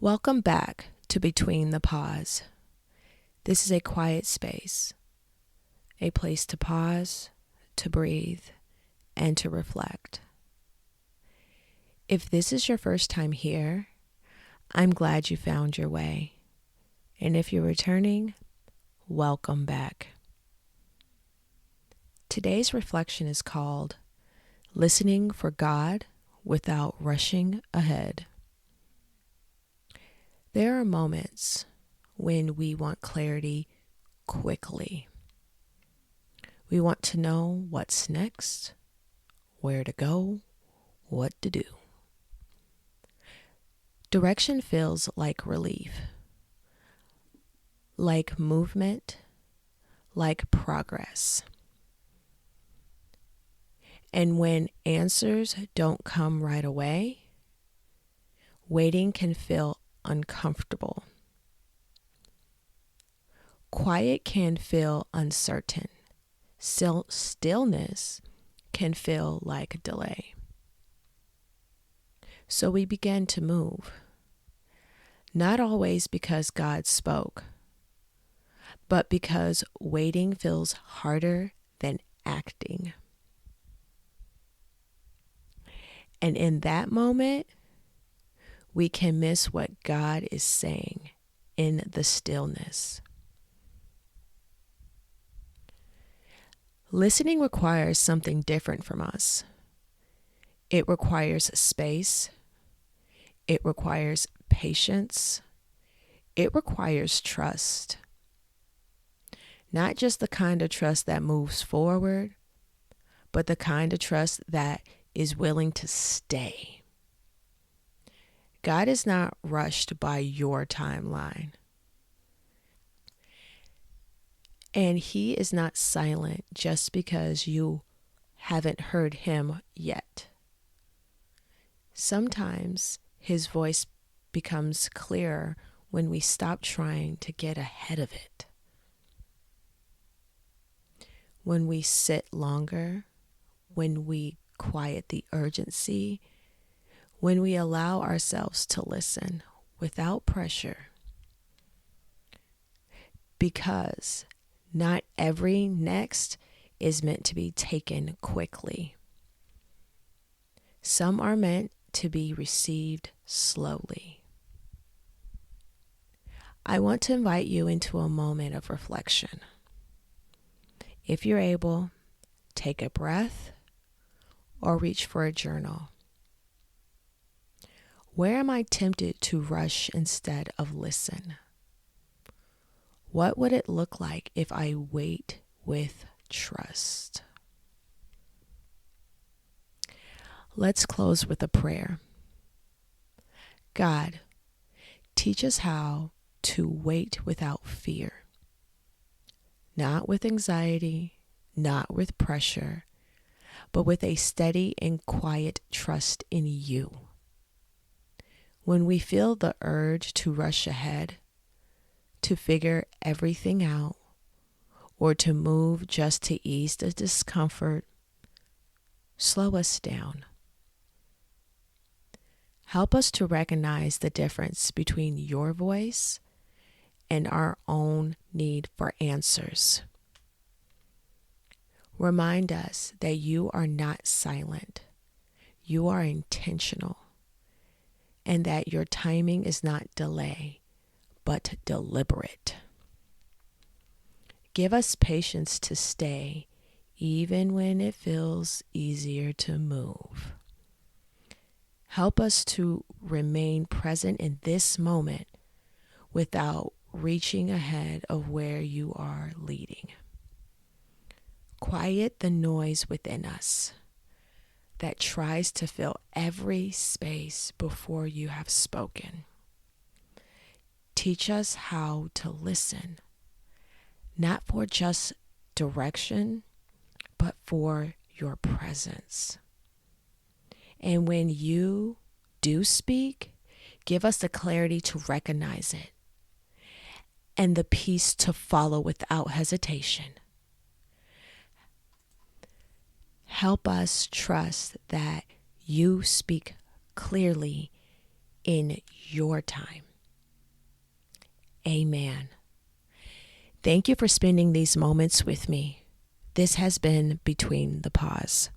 Welcome back to Between the Pause. This is a quiet space, a place to pause, to breathe, and to reflect. If this is your first time here, I'm glad you found your way. And if you're returning, welcome back. Today's reflection is called Listening for God Without Rushing Ahead. There are moments when we want clarity quickly. We want to know what's next, where to go, what to do. Direction feels like relief, like movement, like progress. And when answers don't come right away, waiting can feel uncomfortable. Quiet can feel uncertain. Stillness can feel like a delay. So we begin to move, not always because God spoke, but because waiting feels harder than acting. And in that moment, we can miss what God is saying in the stillness. Listening requires something different from us. It requires space. It requires patience. It requires trust. Not just the kind of trust that moves forward, but the kind of trust that is willing to stay. God is not rushed by your timeline. And He is not silent just because you haven't heard Him yet. Sometimes His voice becomes clearer when we stop trying to get ahead of it. When we sit longer, when we quiet the urgency, when we allow ourselves to listen without pressure. Because not every next is meant to be taken quickly. Some are meant to be received slowly. I want to invite you into a moment of reflection. If you're able, take a breath or reach for a journal. Where am I tempted to rush instead of listen? What would it look like if I wait with trust? Let's close with a prayer. God, teach us how to wait without fear, not with anxiety, not with pressure, but with a steady and quiet trust in you. When we feel the urge to rush ahead, to figure everything out, or to move just to ease the discomfort, slow us down. Help us to recognize the difference between your voice and our own need for answers. Remind us that you are not silent. You are intentional. And that your timing is not delay, but deliberate. Give us patience to stay, even when it feels easier to move. Help us to remain present in this moment without reaching ahead of where you are leading. Quiet the noise within us that tries to fill every space before you have spoken. Teach us how to listen, not for just direction, but for your presence. And when you do speak, give us the clarity to recognize it and the peace to follow without hesitation. Help us trust that you speak clearly in your time. Amen. Thank you for spending these moments with me. This has been Between the Pause.